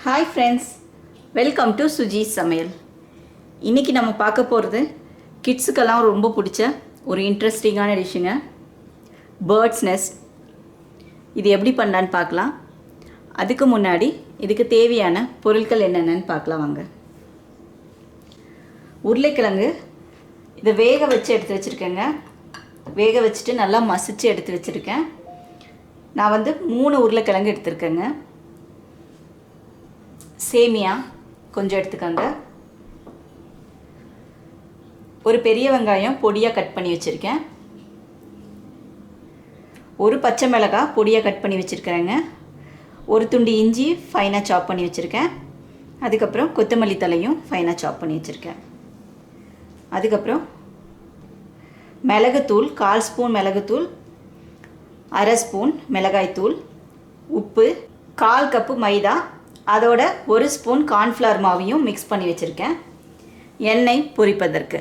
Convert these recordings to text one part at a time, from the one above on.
Hi friends, welcome to Suji சமையல். இன்றைக்கி நம்ம பார்க்க போகிறது கிட்ஸுக்கெல்லாம் ரொம்ப பிடிச்ச ஒரு இன்ட்ரெஸ்டிங்கான டிஷ்ஷுங்க, பேர்ட்ஸ் நெஸ்ட். இது எப்படி பண்ணலான்னு பார்க்கலாம். அதுக்கு முன்னாடி இதுக்கு தேவையான பொருட்கள் என்னென்னு பார்க்கலாம் வாங்க. உருளைக்கிழங்கு இதை வேக வச்சு எடுத்து வச்சுருக்கேங்க. வேக வச்சுட்டு நல்லா மசிச்சு எடுத்து வச்சுருக்கேன். நான் 3 உருளைக்கிழங்கு எடுத்துருக்கேங்க. சேமியா கொஞ்சம் எடுத்துக்கோங்க. ஒரு பெரிய வெங்காயம் பொடியாக கட் பண்ணி வச்சுருக்கேன். ஒரு பச்சை மிளகாய் பொடியாக கட் பண்ணி வச்சுருக்கிறேங்க. ஒரு துண்டு இஞ்சி ஃபைனாக சாப் பண்ணி வச்சுருக்கேன். அதுக்கப்புறம் கொத்தமல்லி தலையும் ஃபைனாக சாப் பண்ணி வச்சுருக்கேன். அதுக்கப்புறம் மிளகுத்தூள் 1/4 ஸ்பூன் மிளகுத்தூள், 1/2 ஸ்பூன் மிளகாய்த்தூள், உப்பு, 1/4 கப்பு மைதா, அதோட 1 ஸ்பூன் கார்ன்ஃப்ளவர் மாவையும் மிக்ஸ் பண்ணி வச்சுருக்கேன். எண்ணெய் பொரிப்பதற்கு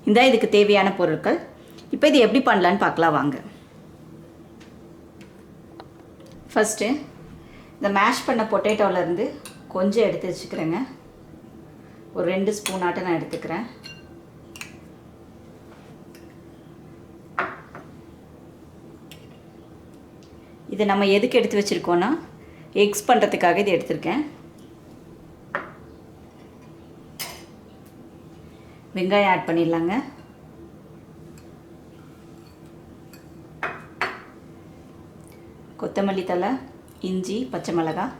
இந்த இதுக்கு தேவையான பொருட்கள். இப்போ இது எப்படி பண்ணலான்னு பார்க்கலாம் வாங்க. ஃபஸ்ட்டு இந்த மேஷ் பண்ண பொட்டேட்டோவிலேருந்து கொஞ்சம் எடுத்து வச்சுக்கிறேங்க. ஒரு 2 ஸ்பூன் ஆட்டம் நான் எடுத்துக்கிறேன். இதை நம்ம எதுக்கு எடுத்து வச்சுருக்கோன்னா, எக்ஸ் பண்ணுறதுக்காக இது எடுத்திருக்கேன். வெங்காயம் ஆட் பண்ணிடலாங்க. கொத்தமல்லி தழை, இஞ்சி, பச்சை மிளகாய்,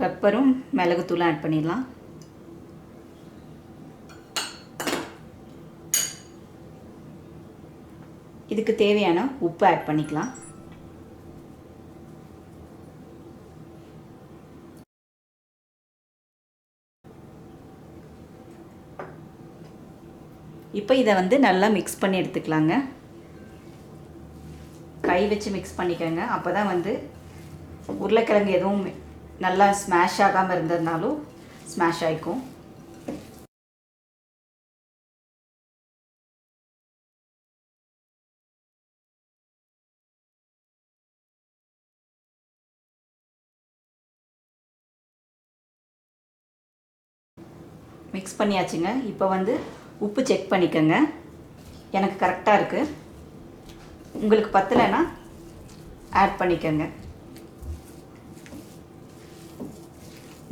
பெப்பரும் மிளகுத்தூளும் ஆட் பண்ணிடலாம். இதுக்கு தேவையான உப்பு ஆட் பண்ணிக்கலாம். இப்போ இதை நல்லா மிக்ஸ் பண்ணி எடுத்துக்கலாங்க. கை வச்சு மிக்ஸ் பண்ணிக்கோங்க. அப்போ தான் உருளைக்கிழங்கு எதுவும் நல்லா ஸ்மாஷ் ஆகாமல் இருந்ததுனாலும் ஸ்மாஷ் ஆகிக்கும். மிக்ஸ் பண்ணியாச்சுங்க. இப்போ உப்பு செக் பண்ணிக்கோங்க. எனக்கு கரெக்டாக இருக்குது. உங்களுக்கு பத்தலைன்னா ஆட் பண்ணிக்கோங்க.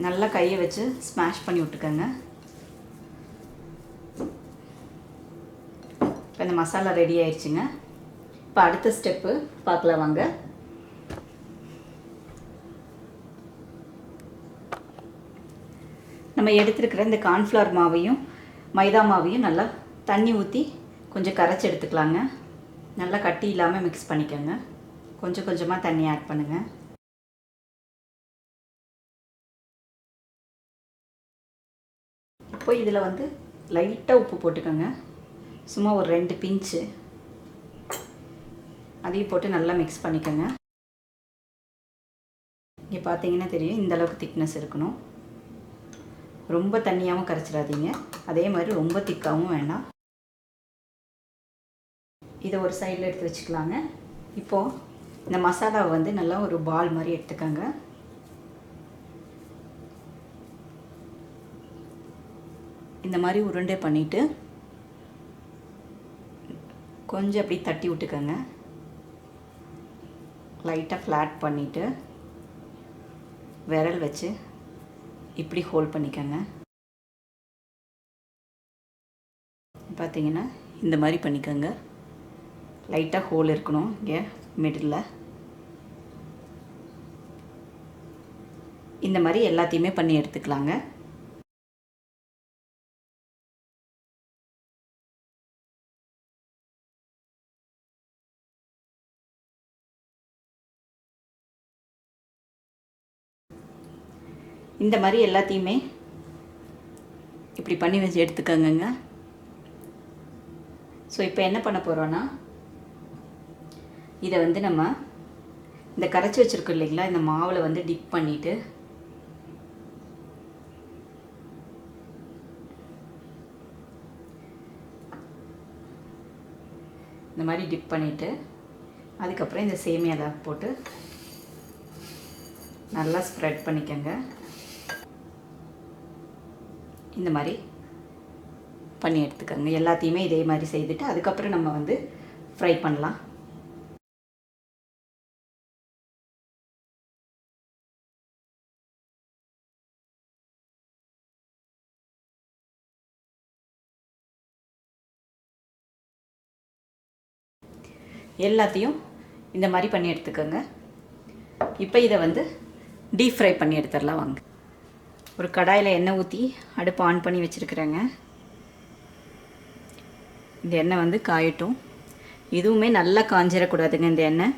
நல்லா கையை வச்சு ஸ்மாஷ் பண்ணி விட்டுக்கோங்க. இப்போ இந்த மசாலா ரெடி ஆயிடுச்சுங்க. இப்போ அடுத்த ஸ்டெப்பு பார்க்கலாம் வாங்க. நம்ம எடுத்துருக்கிற இந்த கார்ன்ஃப்ளவர் மாவையும் மைதா மாவையும் நல்லா தண்ணி ஊற்றி கொஞ்சம் கரைச்சி எடுத்துக்கலாங்க. நல்லா கட்டி இல்லாமல் மிக்ஸ் பண்ணிக்கோங்க. கொஞ்சம் கொஞ்சமாக தண்ணி ஆட் பண்ணுங்கள். இப்போ இதில் லைட்டாக உப்பு போட்டுக்கோங்க. சும்மா ஒரு 2 பிஞ்சு அதையும் போட்டு நல்லா மிக்ஸ் பண்ணிக்கோங்க. இங்கே பார்த்தீங்கன்னா தெரியும், இந்தளவுக்கு திக்னஸ் இருக்கணும். ரொம்ப தண்ணியாகவும் கரைச்சிடாதீங்க, அதே மாதிரி ரொம்ப திக்காகவும் வேண்டாம். இதை ஒரு சைடில் எடுத்து வச்சுக்கலாங்க. இப்போது இந்த மசாலாவை நல்லா ஒரு பால் மாதிரி எடுத்துக்கோங்க. இந்த மாதிரி உருண்டை பண்ணிவிட்டு கொஞ்சம் அப்படி தட்டி விட்டுக்கோங்க. லைட்டாக ஃப்ளாட் பண்ணிவிட்டு விரல் வச்சு இப்படி ஹோல்ட் பண்ணிக்கோங்க. பார்த்தீங்கன்னா இந்த மாதிரி பண்ணிக்கோங்க. லைட்டாக ஹோல் இருக்கணும் இங்கே மிடில். இந்த மாதிரி எல்லாத்தையுமே பண்ணி எடுத்துக்கலாங்க. இந்த மாதிரி எல்லாத்தையுமே இப்படி பண்ணி வச்சு எடுத்துக்கோங்க. ஸோ இப்போ என்ன பண்ண போகிறோன்னா, இதை நம்ம இந்த கரைச்சி வச்சுருக்கோம் இல்லைங்களா, இந்த மாவில் டிப் பண்ணிவிட்டு இந்த மாதிரி டிப் பண்ணிவிட்டு அதுக்கப்புறம் இந்த சேமியாவை போட்டு நல்லா ஸ்ப்ரெட் பண்ணிக்கோங்க. இந்த மாதிரி பண்ணி எடுத்துக்கோங்க. எல்லாத்தையுமே இதே மாதிரி செய்துட்டு அதுக்கப்புறம் நம்ம வந்து ஃப்ரை பண்ணலாம். எல்லாத்தையும் இந்த மாதிரி பண்ணி எடுத்துக்கோங்க. இப்போ இதை வந்து டீப் ஃப்ரை பண்ணி எடுத்துடலாம் வாங்க. ஒரு கடாயில் எண்ணெய் ஊற்றி அடுப்பு ஆன் பண்ணி வச்சுருக்குறேங்க. இந்த எண்ணெய் வந்து காயட்டும். இதுவுமே நல்லா காஞ்சிடக்கூடாதுங்க. இந்த எண்ணெய்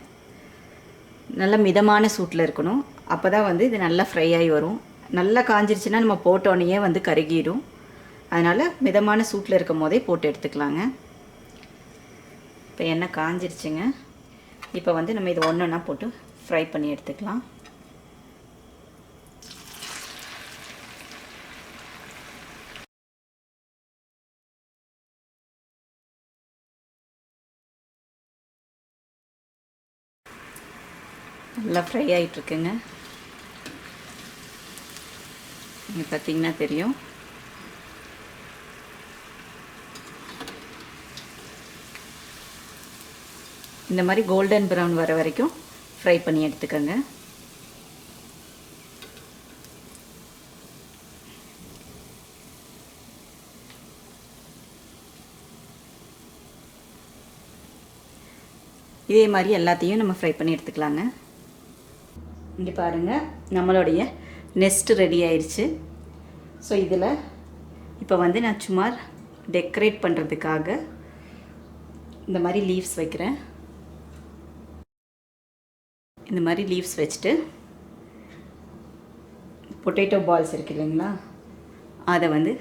நல்லா மிதமான சூட்டில் இருக்கணும். அப்போ தான் வந்து இது நல்லா ஃப்ரை ஆகி வரும். நல்லா காஞ்சிருச்சுன்னா நம்ம போட்டோன்னே வந்து கருகிடும். அதனால் மிதமான சூட்டில் இருக்கும் போதே போட்டு எடுத்துக்கலாங்க. இப்போ எண்ணெய் காஞ்சிருச்சுங்க. இப்போ வந்து நம்ம இது ஒன்றா போட்டு ஃப்ரை பண்ணி எடுத்துக்கலாம். நல்லா ஃப்ரை ஆகிட்டுருக்குங்க. நீங்கள் பார்த்தீங்கன்னா தெரியும். இந்த மாதிரி கோல்டன் ப்ரௌன் வர வரைக்கும் ஃப்ரை பண்ணி எடுத்துக்கோங்க. இதே மாதிரி எல்லாத்தையும் நம்ம ஃப்ரை பண்ணி எடுத்துக்கலாங்க. இங்கே பாருங்கள், நம்மளுடைய நெஸ்ட் ரெடி ஆயிடுச்சு. ஸோ இதில் இப்போ வந்து நான் சும்மா டெக்கரேட் பண்ணுறதுக்காக இந்த மாதிரி லீவ்ஸ் வைக்கிறேன். இந்த மாதிரி லீவ்ஸ் வச்சுட்டு பொட்டேட்டோ பால்ஸ் இருக்குது இல்லைங்களா, அதை வந்து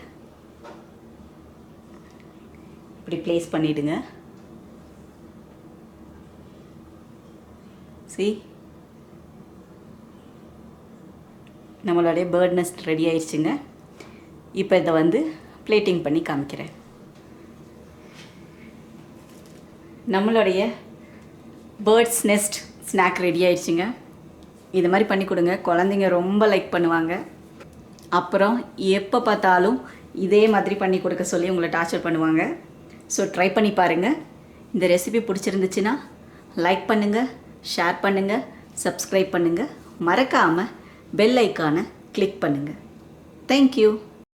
இப்படி ப்ளேஸ் பண்ணிவிடுங்க. நம்மளுடைய பேர்ட் நெஸ்ட் ரெடி ஆயிடுச்சுங்க. இப்போ இதை வந்து பிளேட்டிங் பண்ணி காமிக்கிறேன். நம்மளுடைய பேர்ட்ஸ் நெஸ்ட் ஸ்நாக் ரெடி ஆயிடுச்சுங்க. இது மாதிரி பண்ணி கொடுங்க, குழந்தைங்க ரொம்ப லைக் பண்ணுவாங்க. அப்புறம் எப்போ பார்த்தாலும் இதே மாதிரி பண்ணி கொடுக்க சொல்லி உங்களை டார்ச்சர் பண்ணுவாங்க. ஸோ ட்ரை பண்ணி பாருங்கள். இந்த ரெசிபி பிடிச்சிருந்துச்சுன்னா லைக் பண்ணுங்கள், ஷேர் பண்ணுங்கள், சப்ஸ்கிரைப் பண்ணுங்கள். மறக்காமல் பெல் ஐக்கானை கிளிக் பண்ணுங்கள். தேங்க்யூ.